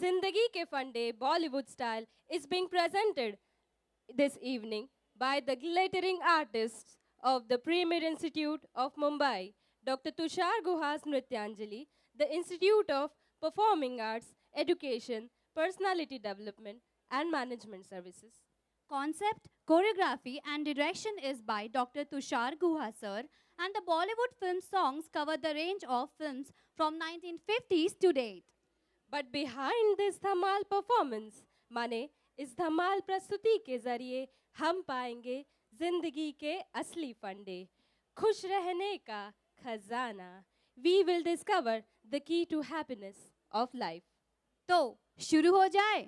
Zindagi Ke Fande Bollywood style is being presented this evening by the glittering artists of the Premier Institute of Mumbai, Dr. Tushar Guha's Nrityanjali, the Institute of Performing Arts, Education, Personality Development and Management Services. Concept, choreography and direction is by Dr. Tushar Guha sir, and the Bollywood film songs cover the range of films from 1950s to date. But behind this Dhamaal performance माने इस धमाल प्रस्तुति के जरिए हम पाएंगे जिंदगी के असली फंडे, खुश रहने का खजाना. We will discover the key to happiness of life. तो शुरू हो जाए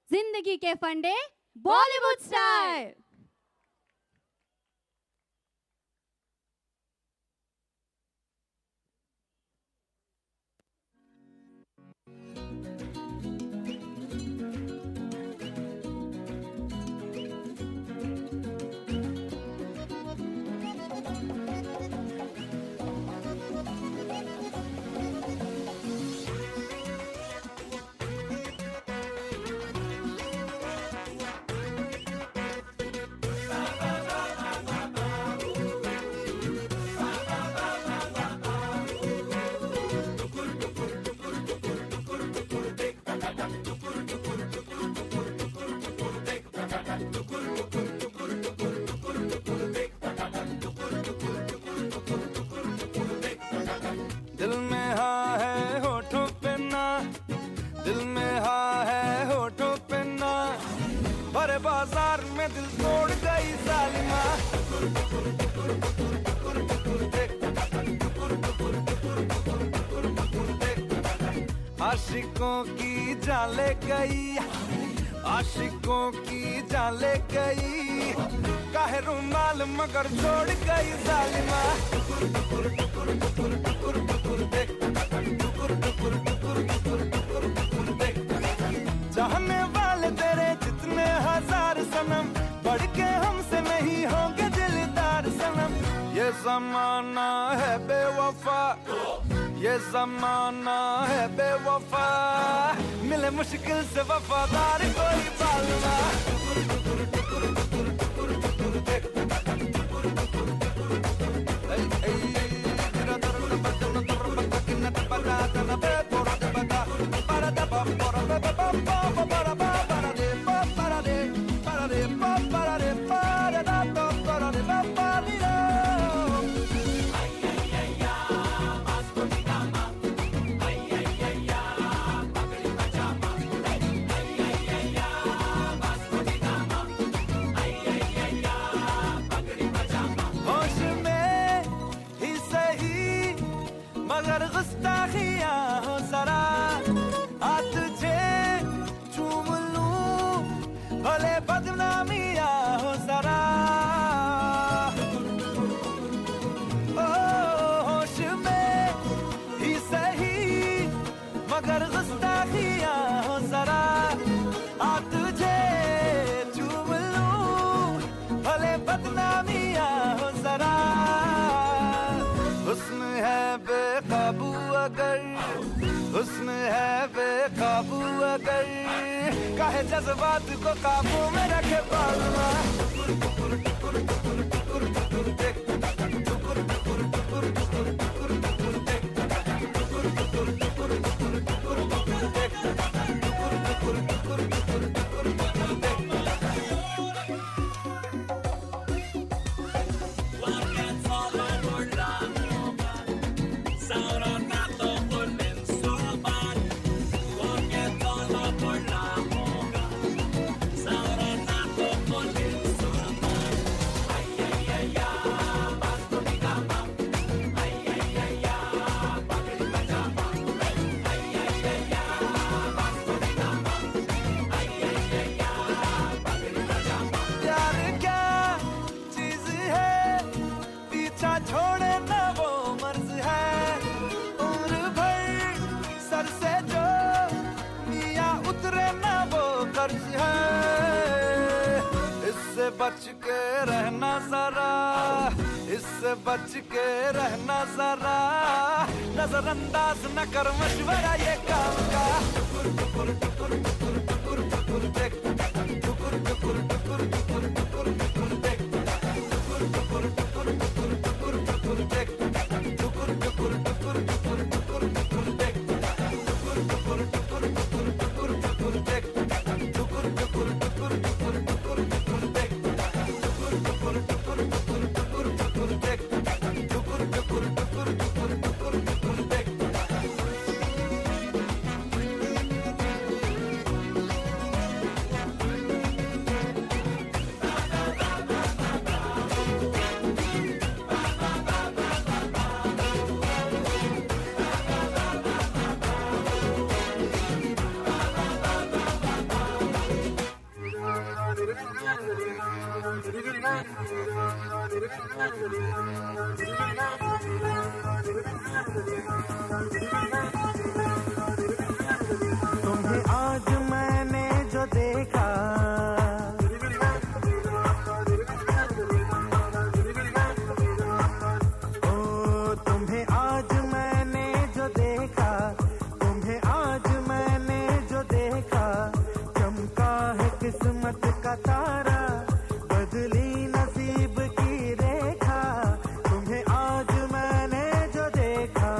जिंदगी के फंडे बॉलीवुड स्टाइल. दिल में हाँ है होठों पे ना, दिल में हाँ है होठों पे ना, भरे बाजार में दिल तोड़ गई जालिमा. आशिकों की जान ले गई, आशिकों की जान ले गई, काहे रुमाल मगर छोड़ गई जालिमा. चाहने वाले तेरे जितने हजार सनम, बढ़ के हमसे नहीं होंगे दिलदार सनम. ये जमाना है बेवफा, ये जमाना है बेवफा, मिले मुश्किल से वफादार कोई बालना. होश में ही सही मगर गुस्ताखियां हो जरा, आ तुझे चूम लूं भले बदनामियां हो जरा. ओ होश में ही सही मगर गुस्ताखियां हो जरा, आ तुझे चूम लूं भले बदनामियां हो जरा. हुस्न है बेकाबू अगर, हुस्न है बेकाबू अगर, काहे जज्बात को काबू में रखे पालना. के रहना जरा, इससे बच के रहना जरा, नजरअंदाज न कर मशवरा ये काम का। टुकुर टुकुर टुकुर टुकुर टुकुर टुकुर देख, टुकुर टुकुर टुकुर टुकुर टुकुर टुकुर देख, टुकुर टुकुर टुकुर टुकुर टुकुर टुकुर देख, टुकुर टुकुर टुकुर टुकुर टुकुर टुकुर देख, टुकुर टुकुर टुकुर टुकुर टुकुर टुकुर देख, टुकुर टुकुर टुकुर टुकुर टुकुर टुकुर देख, टुकुर टुकुर टुकुर टुकुर टुकुर टुकुर देख, टुकुर टुकुर टुकुर टुकुर टुकुर टुकुर देख। तुम्हें आज मैंने जो देखा, ओ तुम्हें आज मैंने जो देखा, तुम्हें आज मैंने जो देखा, चमका है किस्मत का तारा, बदली नसीब की रेखा, तुम्हें आज मैंने जो देखा।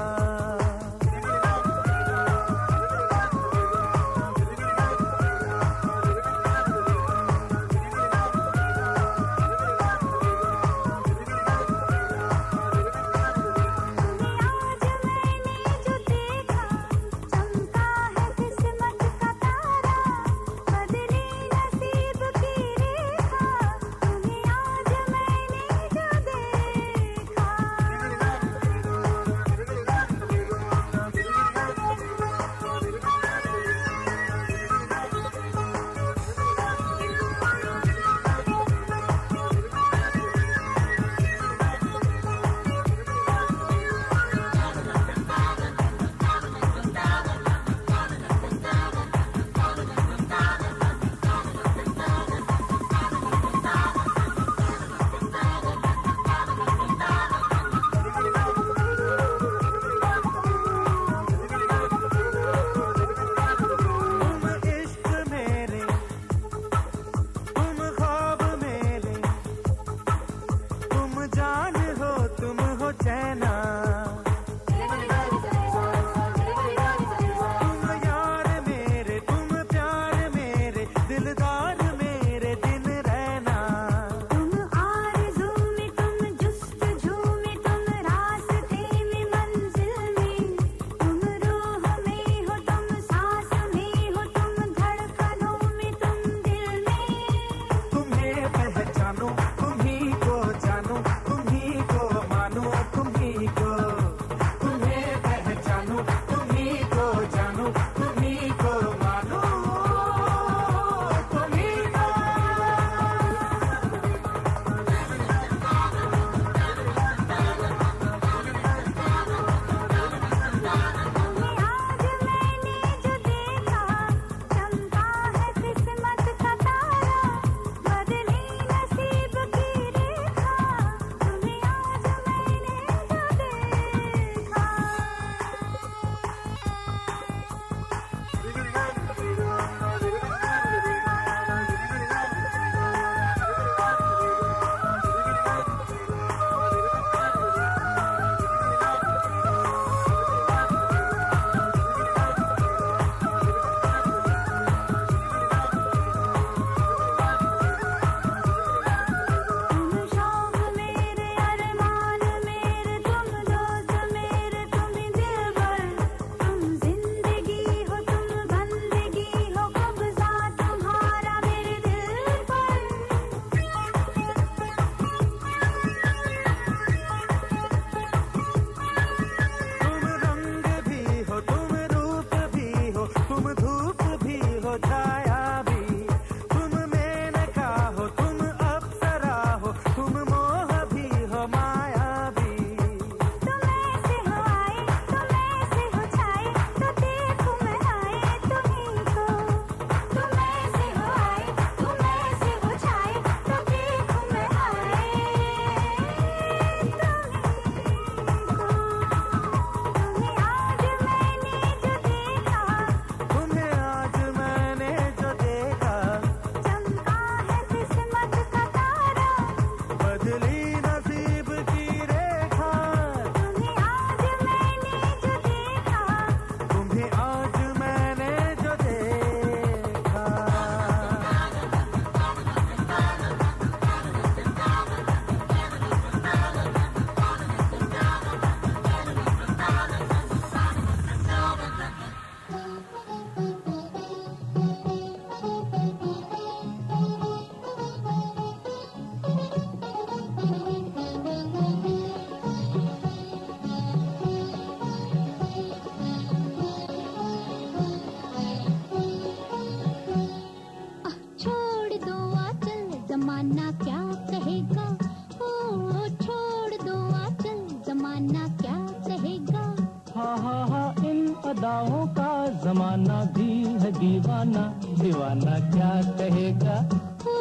दीवाना क्या कहेगा। ओ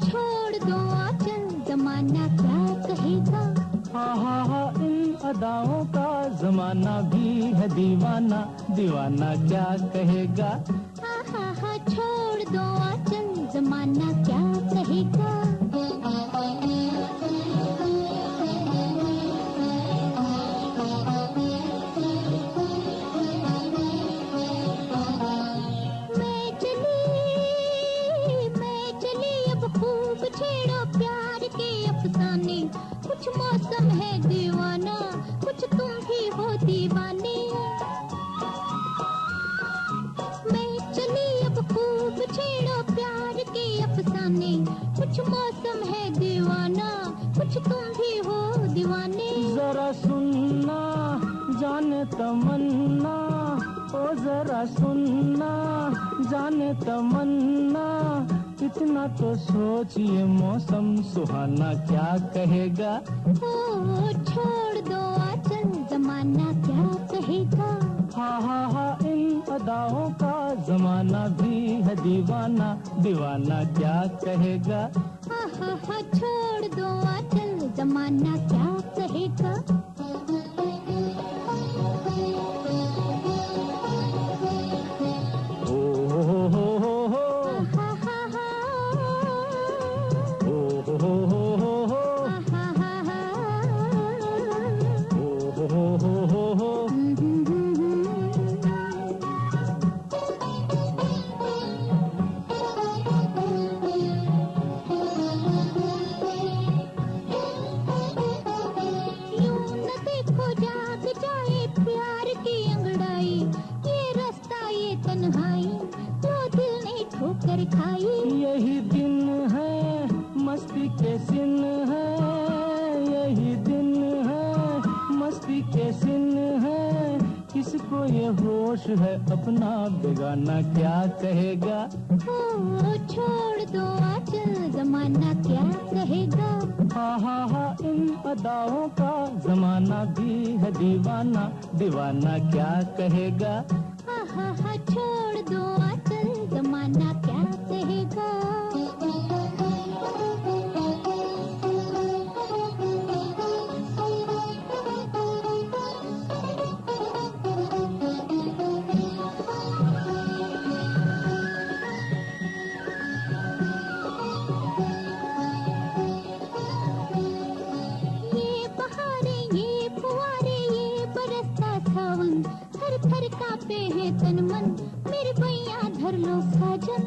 छोड़ दो आंचल, जमाना क्या कहेगा। हा इन अदाओं का जमाना भी है दीवाना, दीवाना क्या कहेगा। हा छोड़ दो आंचल, जमाना क्या कहेगा। मैं चली अब खूब छेड़ो प्यार के अफसाने, कुछ मौसम है दीवाना, कुछ तुम भी हो दीवाने। मैं चली अब खूब छेड़ो प्यार के अफसाने, कुछ मौसम है दीवाना, कुछ तुम भी हो दीवाने। जरा सुनना जाने तमन्ना, ओ जरा सुनना जाने तमन्ना, इतना तो सोचिए मौसम सुहाना क्या कहेगा। ओ छोड़ दो आंचल, जमाना क्या कहेगा। हा इन अदाओं का जमाना भी है दीवाना, दीवाना क्या कहेगा। हा छोड़ दो आंचल, जमाना क्या कहेगा। यही दिन है मस्ती के सिन है, यही दिन है मस्ती के सिन है, किसको ये होश है अपना बेगाना क्या कहेगा। ओ छोड़ दो आंचल, जमाना क्या कहेगा। हा इन अदाओं का जमाना भी है दीवाना, दीवाना क्या कहेगा। हा छोड़ दो आंचल, जमाना क्या कहेगा। ये बहारें, ये फुहारे, ये बरसता सावन, थर थर कांपे है तन मन, मेरे भैया धर लो साजन।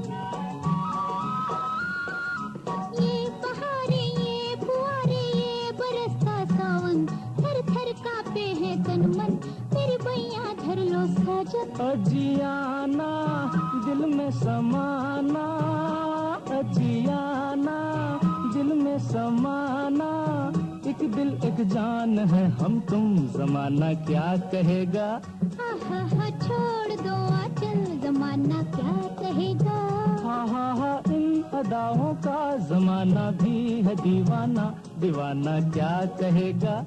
ये बहारें, ये फुहारे, ये बरसता सावन, थर थर कांपे है तन मन, मेरे भैया धर लो साजन। अजियाना दिल में समाना, अजियाना दिल में समाना, एक दिल एक जान है हम तुम, जमाना क्या कहेगा। हा छोड़ दो आंचल, जमाना क्या कहेगा। हा इन अदाओं का जमाना भी है दीवाना, दीवाना क्या कहेगा।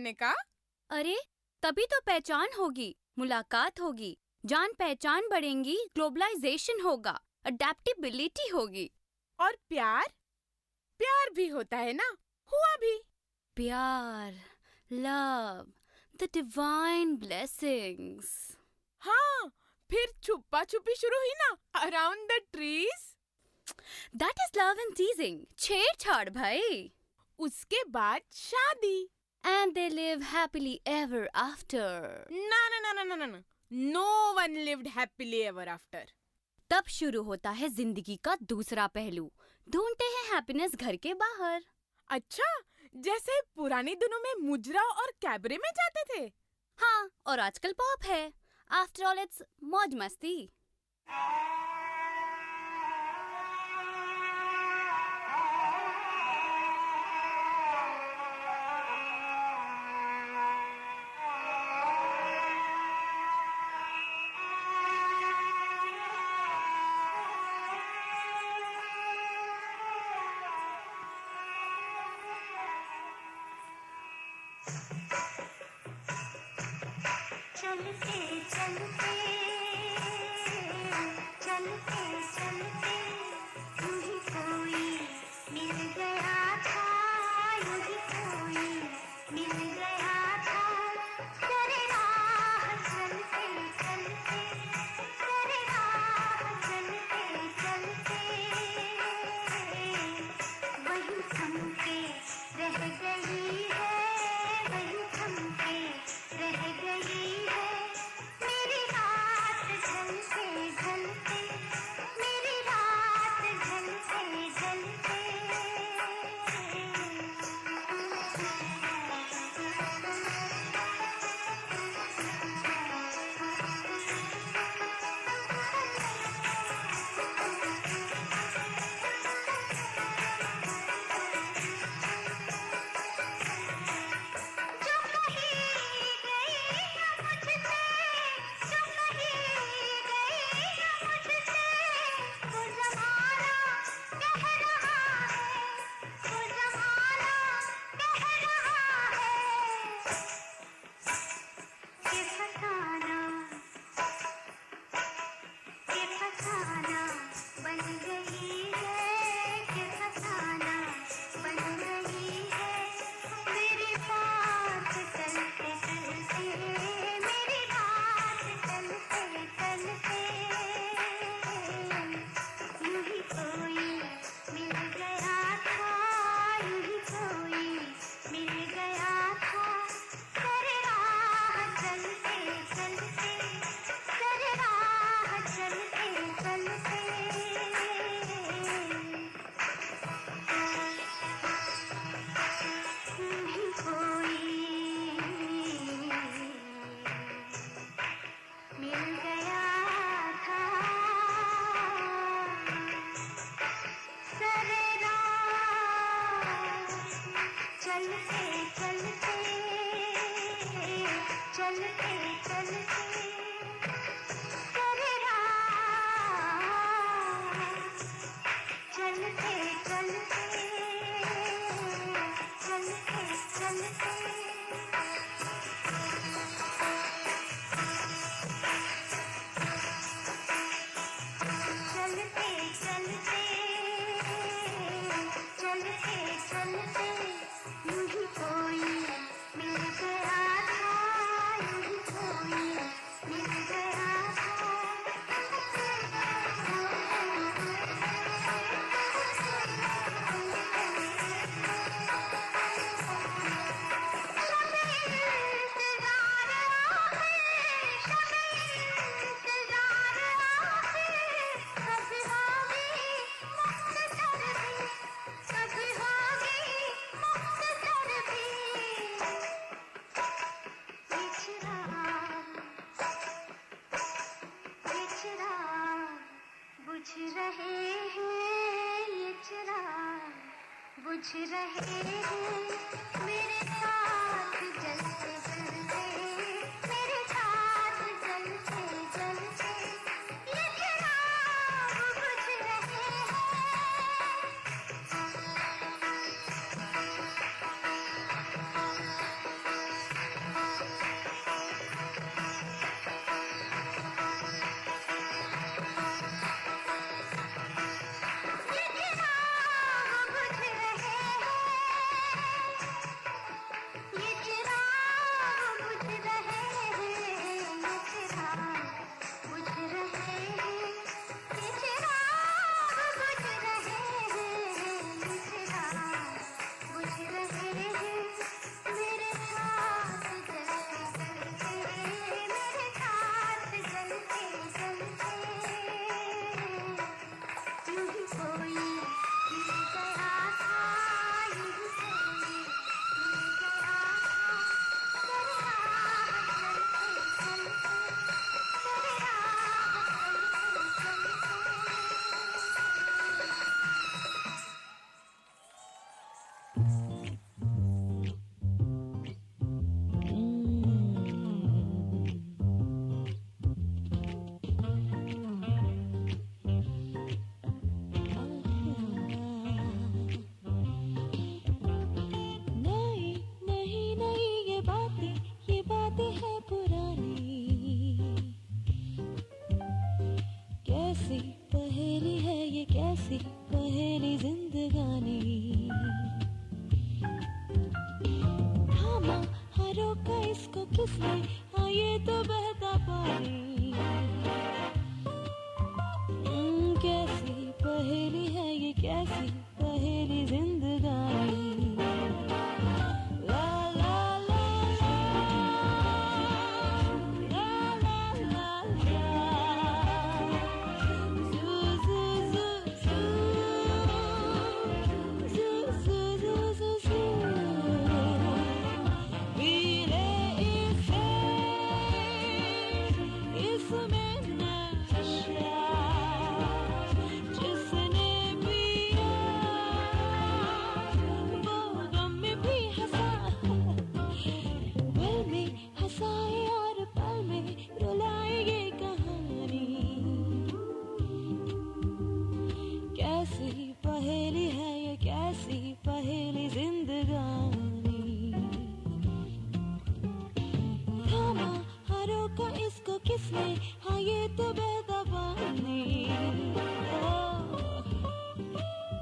मैंने कहा। अरे तभी तो पहचान होगी, मुलाकात होगी, जान पहचान बढ़ेंगी, ग्लोबलाइजेशन होगा, अडेप्टेबिलिटी होगी। और प्यार, प्यार भी होता है ना, हुआ भी। प्यार, लव, द डिवाइन ब्लेसिंग्स। हाँ, फिर छुपा छुपी शुरू हुई ना, around the trees. That is love and टीजिंग, छेड़छाड़ भाई। उसके बाद शादी। And they live happily ever after. ना ना ना ना ना ना ना, no one lived happily ever after. तब शुरू होता है जिंदगी का दूसरा पहलू, ढूंढते हैं हैप्पीनेस घर के बाहर। अच्छा, जैसे पुराने दिनों में मुजरा और कैबरे में जाते थे। हाँ, और आजकल पॉप है। आफ्टर ऑल इट्स मौज मस्ती। चलते चलते चलते चलते यूं ही कोई मिल गया था, यूं ही कोई मिल गया था। करे राह चलते चलते, करे राह चलते चलते वही थम के रह गई है, वही थम के रह गई है। मेरी रात ढलते ढलते, मेरी रात ढलते ढलते। जो कहीं गई ना मुझसे, जो कहीं गई ना मुझसे, वो ज़माना कह रहा है, वो ज़माना कह रहा है कि फसाना, कि फसाना बन गई है, कि फसाना बन गई है। मेरी बात चलते चलते, मेरी बात चलते चलते यूं ही कोई मिल गया था, यूं ही कोई मिल गया था। करे राह चलते चलते, करे राह चलते चलते। ही कोई मिल गया था। सरे राह चलते चलते, चलते चलते सरे राह चलते चलते, चलते चलते। चलते चलते, चलते चलते यूं ही कोई मिल गया था, यूं ही कोई मिल गया बुझ रहे हैं ये चिराग, बुझ रहे हैं मेरे साथ जलते जलते, मेरे साथ जलते जलते ये चिराग बुझ रहे हैं। कैसी पहेली है ये, कैसी पहेली जिंदगानी। थामा हरों का इसको किसने, हाँ ये तो बहता पानी। कैसी पहेली है ये, कैसी पहेली जिंदगानी। ला ला ला ला ला ला ला, zuu zuu zuu zuu zuu zuu zuu zuu, पीले इसे इसमें नशा, जिसने पिया वो गम में भी हंसा। पल में हंसाए और पल में रुलाए ये कहानी। कैसी पहेली है ये, कैसी पहेली जिंदगानी। थामा हरों का इसको किसने, हाँ ये तो बहता पानी।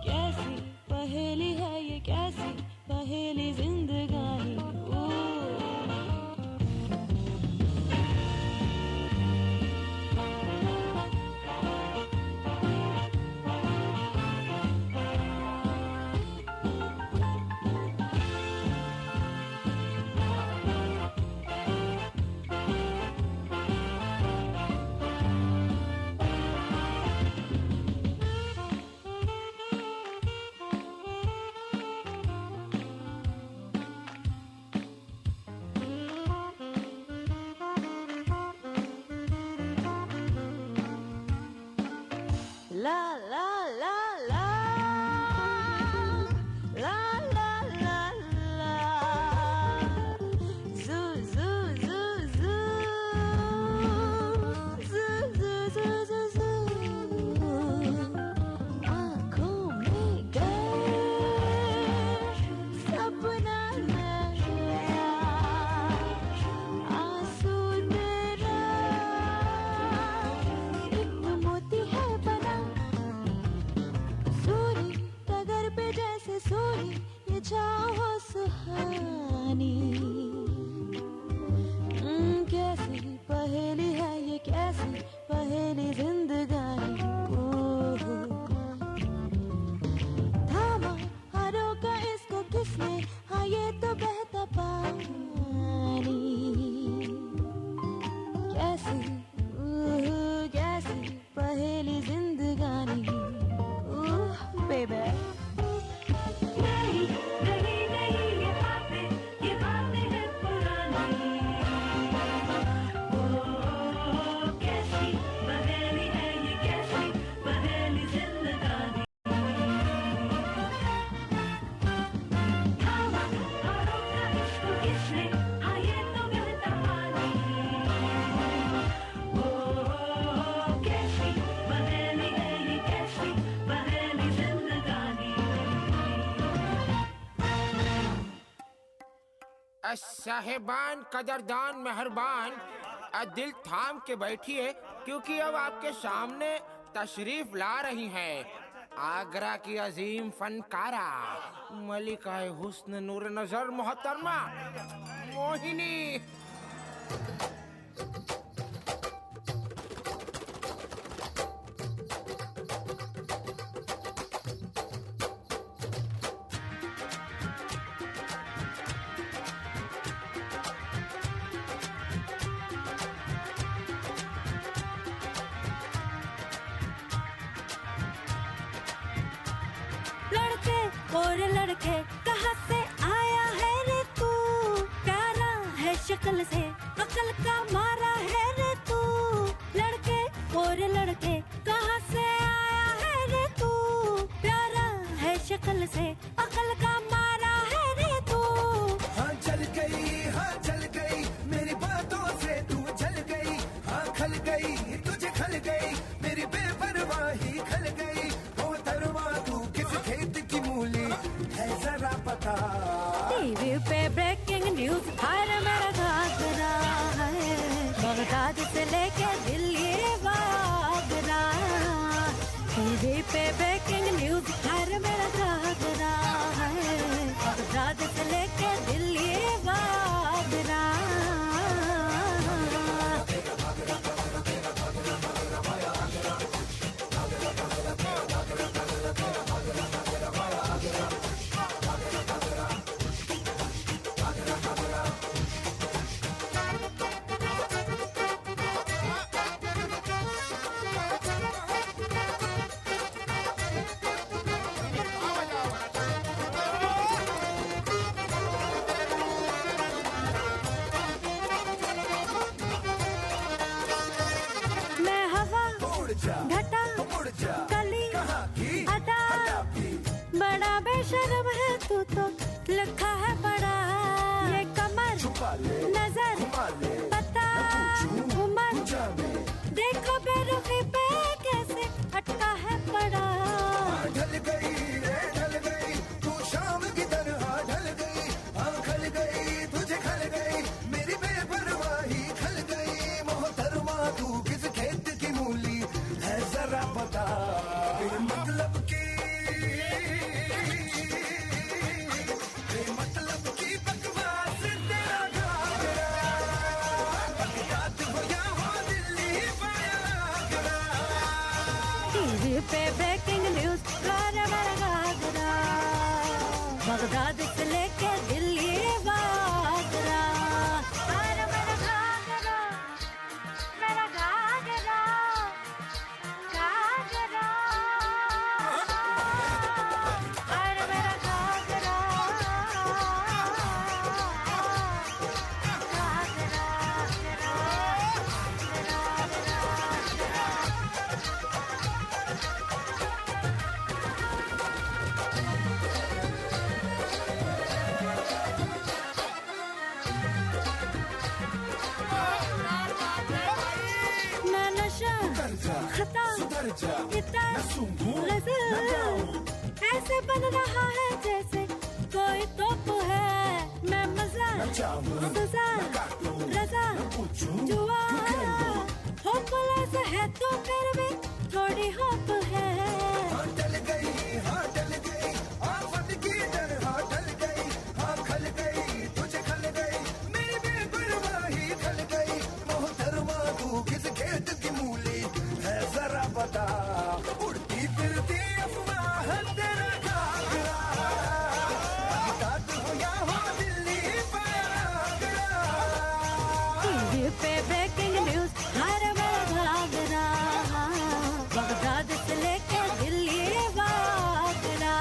कैसी पहेली है ये, कैसी पहेली जिंदगानी। La la la la la la la la, zoo zoo zoo zoo zoo zoo zoo zoo, आँखों में गए सपना नया, आंसू तेरा एक मोती है बना। सूरी टगर पे जैसे सूरी ये चाहो सुहानी। कैसी पहेली है ये, कैसी पहेली जिंदगानी। थामा हरों का इसको किसने, हाँ ये तो बहता पानी। कैसी कैसी पहेली जिंदगानी। Baby. नहीं नहीं नहीं ये बातें हैं पुरानी। कैसी पहेली है ये, कैसी पहेली जिंदगानी। थामा हरों का इसको किसने, हाँ ये तो बहता पानी। कैसी पहेली है ये, कैसी पहेली जिंदगानी। साहेबान, कदरदान, मेहरबान, दिल थाम के बैठिए, क्योंकि अब आपके सामने तशरीफ ला रही हैं आगरा की अजीम फनकारा मलिकाए हुस्न नूर नजर मोहतरमा मोहिनी। लड़के और लड़के कहाँ से आया है रे तू, प्यारा है शक्ल से अकल का मारा है रे तू। लड़के और लड़के कहाँ से आया है रे तू, प्यारा है शक्ल से अकल का मारा है रे तू। हाँ चल गई मेरी बातों से तू जल गई। हाँ खल गई तुझे खल गई, मेरी बेपरवाही खल गई। ओ दरवा तू किस खेत की मूली है जरा पता। टीवी पे ब्रेकिंग न्यूज हर मेरा घाघरा है, बगदाद से लेके दिल्ली वागरा। टीवी पे ब्रेकिंग न्यूज हर मेरा घाघरा है, बगदाद से लेके दिल्ली आगरा। मैं हवा घटा कली अदा, बड़ा बेशर्म है तू तो लिखा है बड़ा। ये कमर नजर पता उमर, देखो बेरुखी पे कैसे अटका है पड़ा। ढल गई रे ढल गई, तू शाम की तरह ढल गई। खल गई तुझे खल गई, मेरी बेपरवाही खल गई। मोहतरमा तू किस खेत की मूली है जरा बता, मतलब की बकवास तेरा घाघरा, बगदाद हो या हो दिल्ली आगरा। टीवी पे ब्रेकिंग न्यूज हर मेरा घाघरा, बगदाद से लेके दिल्ली आगरा। हर मेरा घाघरा, मेरा घाघरा, घाघरा। हर मेरा घाघरा, मैं नशा खता इतना ऐसे बन रहा है जैसे कोई तोप है। मैं मजा सजा रजा जुआ, होपलेस है तो फिर भी थोड़ी होप है। डल गई हाँ डल गई, आफत की तरह डल गई। हाँ खल गई तुझे खल गई, मेरी बेपरवाही खल गई। मोहतरमा तू किस खेत की मूली है जरा बता, उड़ती फिरती अफवाह तेरा घाघरा। बगदाद हो या हो दिल्ली आगरा। टीवी पे ब्रेकिंग न्यूज हर मेरा घाघरा, बगदाद से लेके Delhi Agra.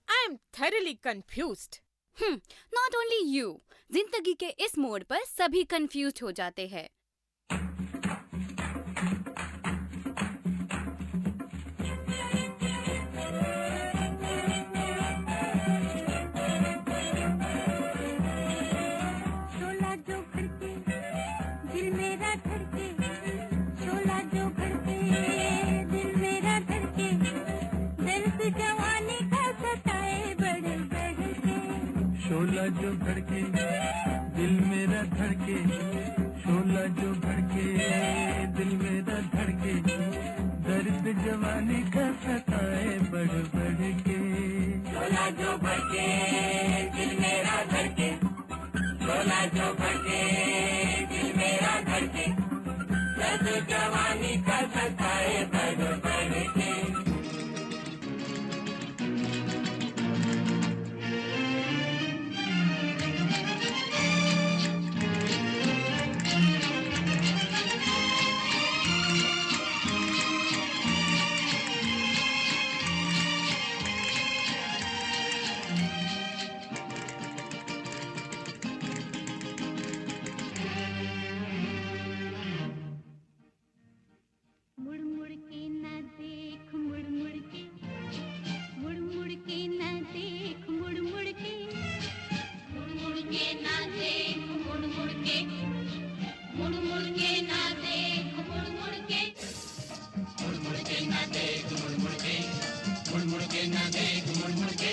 I am thoroughly confused. Not only you, जिंदगी के इस मोड़ पर सभी कंफ्यूज हो जाते हैं। शोला जो भड़के दिल मेरा धड़के, शोला जो भड़के दिल मेरा धड़के, दर्द जवानी का सताए बढ़ बढ़ के। शोला जो भड़के दिल मेरा धड़के, शोला जो भड़के दिल मेरा धड़के, दर्द जवानी का सताए बढ़ बढ़ के। शोला जो भड़के दिल मेरा धड़के, शोला जो भड़के दिल मेरा धड़के, दर्द जवानी का सताए बढ़ बढ़ के। देख मुड़ मुड़ के, मुड़ मुड़ के ना देख मुड़ मुड़ के, मुड़ मुड़ के ना देख मुड़ मुड़ के, मुड़ मुड़ के ना देख मुड़ मुड़ के,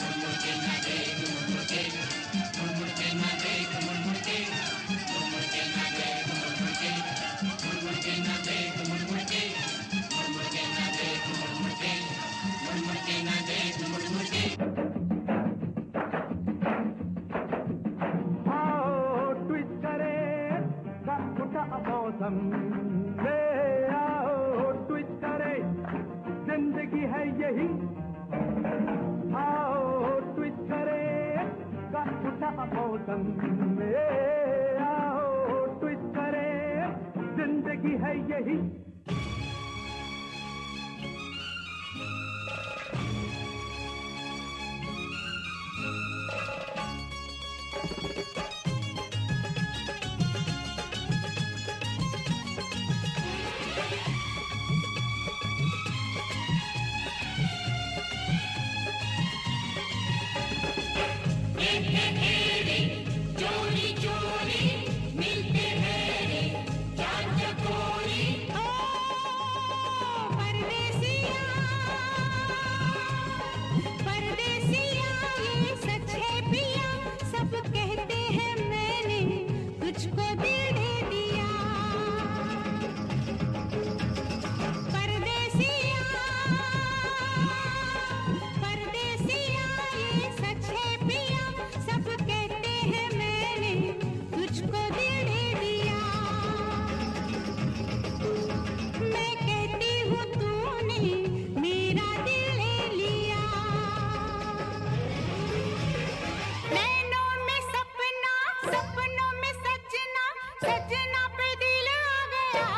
मुड़ मुड़ के ना देख मुड़ मुड़ के, मुड़ मुड़ के ना देख मुड़ मुड़ के, मुड़ मुड़ के ना देख मुड़ मुड़ के, मुड़ मुड़ के ना देख मुड़ मुड़ के, मुड़ मुड़ के ना देख मुड़ मुड़ के, मुड़ मुड़ के ना देख मुड़ मुड़ के। आओ ट्विस्ट करे उठा मौसम ले, आओ ट्विस्ट करे जिंदगी है यही, आओ ट्विस्ट करे उठा मौसम ले, आओ ट्विस्ट करे जिंदगी है यही। चोरी चोरी मिलते हैं रे चार चकोरी, ओ परदेसिया, परदेसिया ये सच है पिया, सब कहते हैं मैंने तुझको दिल दे दिया। परदेसिया, परदेसिया ये सच है पिया, सब कहते हैं मैंने तुझको दिल दे दिया। मैं कहती हूँ तूने मेरा दिल ले लिया। नैनों में सपना, सपनों में सजना, सजना पे दिल आ गया,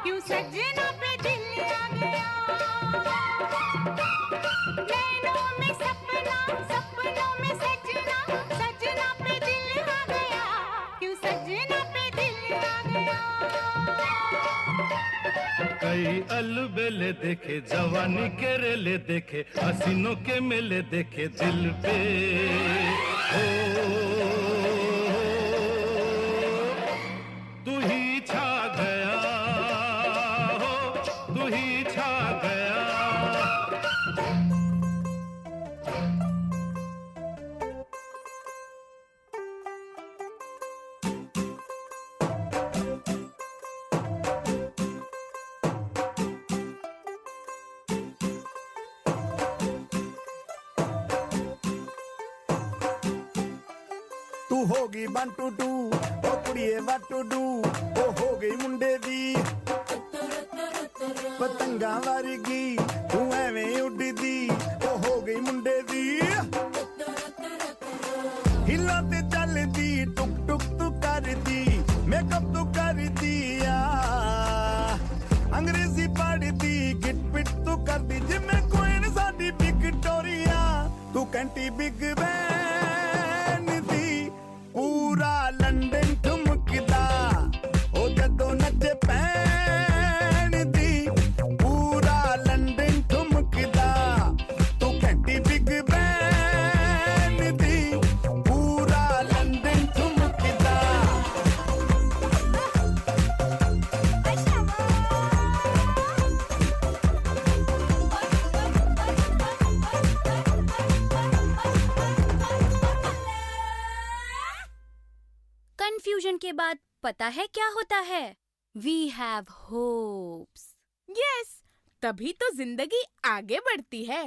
क्यों सजना पे दिल आ गया। नैनों में सपना, सपनों में सजना, सजना पे दिल आ गया, क्यों सजना पे दिल आ गया। कई अलबेले देखे, जवानी के रेले देखे, हसीनों के मेले देखे दिल पे, ओ तू ही छा गया, हो तू ही छा गया। तू होगी 1 2 2 ओ कुड़िए what to do, ओ हो गई मुंडे दी पतंगा वारगी, तू एवें उड़दी, ओ हो गई मुंडे दी। हिला ते चलदी टुक टुक तू करदी, मेकअप तू कर दिया, अंग्रेजी पढ़दी, गिट पिट तू करदी, जिम्मे क्वीन साडी विक्टोरिया, तू कैंटी बिग बैन दी, पूरा लंदन ठुमकदा, ओ जदों नचे पैन दी, पूरा लंदन ठुमकदा, तू कैंटी बिग बैन दी, पूरा लंदन ठुमकदा। कंफ्यूजन के बाद पता है क्या होता है? We have hopes. यस, तभी तो जिंदगी आगे बढ़ती है।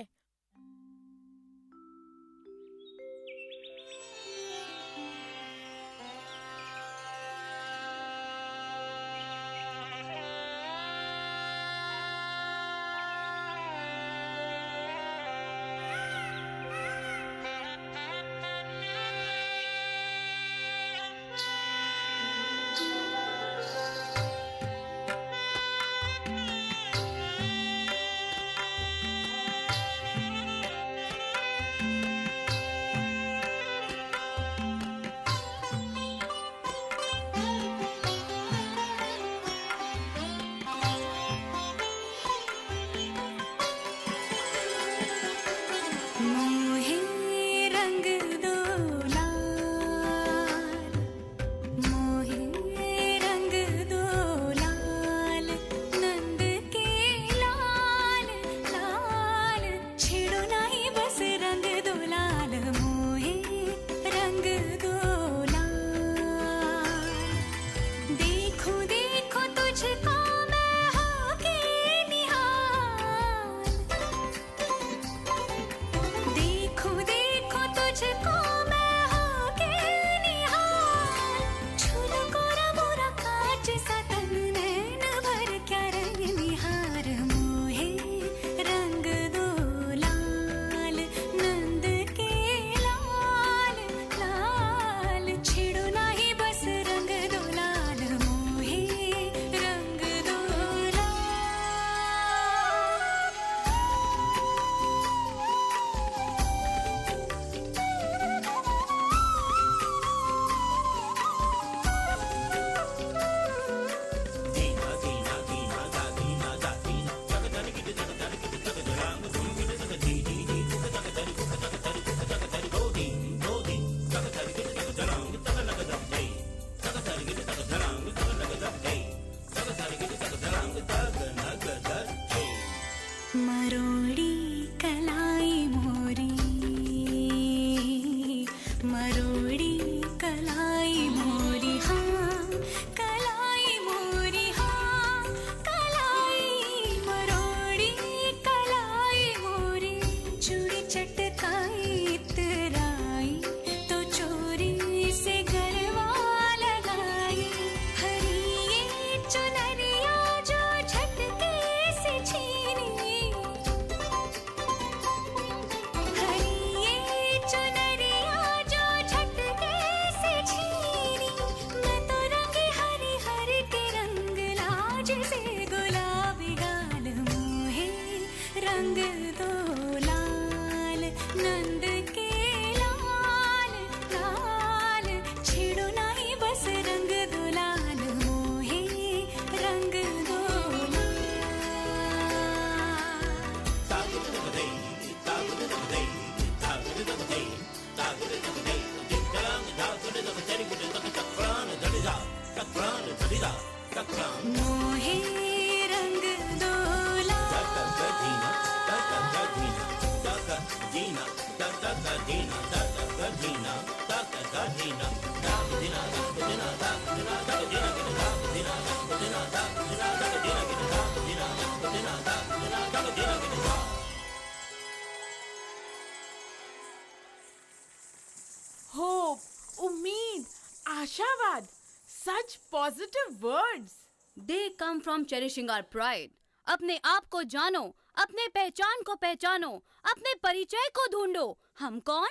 आशावाद, such positive words. They come from cherishing our pride. अपने आप को जानो, अपने पहचान को पहचानो, अपने परिचय को ढूंढो. हम कौन?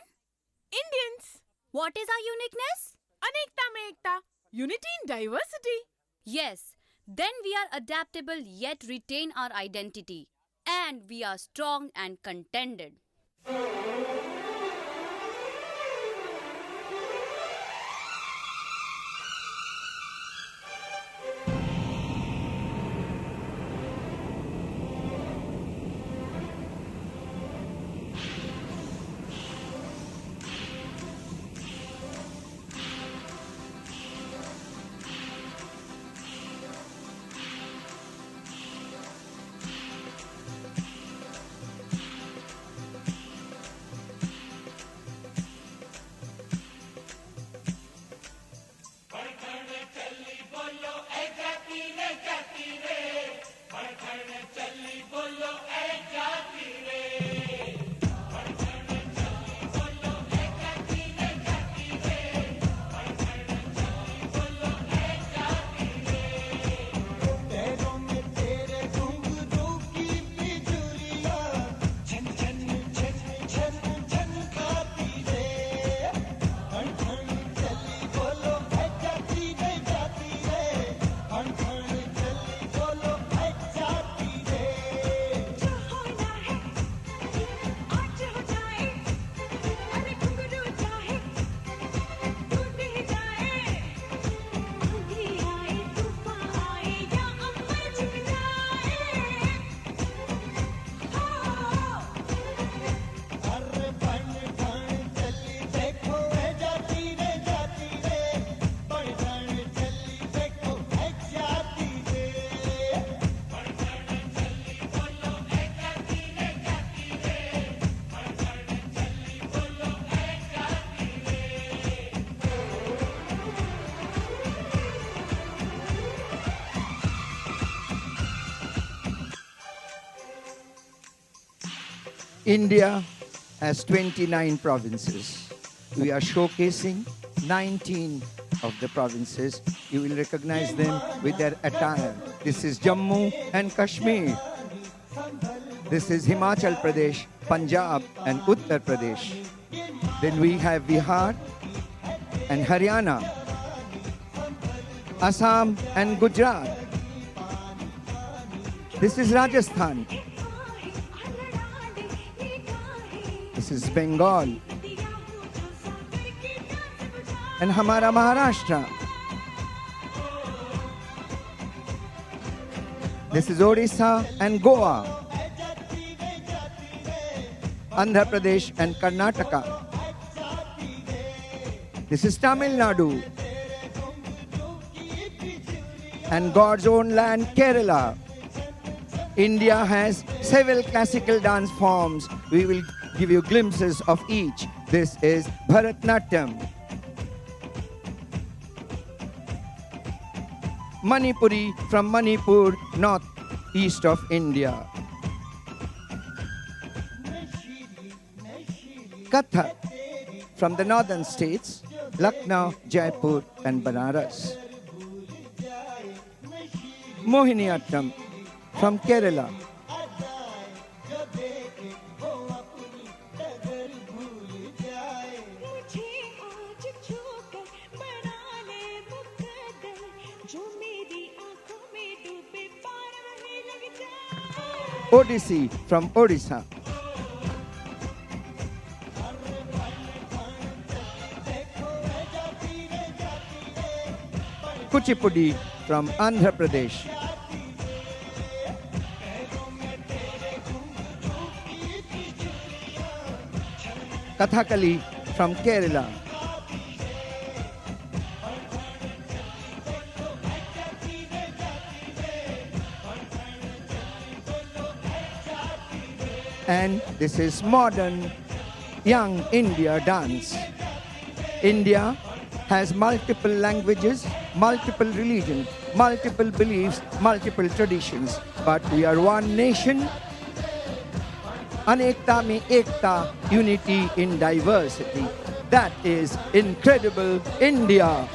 Indians. What is our uniqueness? अनेकता में एकता. Unity in diversity. Yes, then we are adaptable yet retain our identity. And we are strong and contented. India has 29 provinces. We are showcasing 19 of the provinces. You will recognize them with their attire. This is Jammu and Kashmir. This is Himachal Pradesh, Punjab and Uttar Pradesh. Then we have Bihar and Haryana, Assam and Gujarat. This is Rajasthan. This is Bengal. And Hamara Maharashtra. This is Odisha and Goa. Andhra Pradesh and Karnataka. This is Tamil Nadu. And God's own land, Kerala. India has several classical dance forms. We will give you glimpses of each. This is Bharatnatyam. Manipuri from Manipur, north-east of India. Kathak from the northern states, Lucknow, Jaipur and Banaras. Mohiniyattam from Kerala. Odissi from Odisha. Kuchipudi from Andhra Pradesh. Kathakali from Kerala. And this is modern young India dance. India has multiple languages, multiple religions, multiple beliefs, multiple traditions. But we are one nation. Anekta mein ekta, unity in diversity. That is incredible India.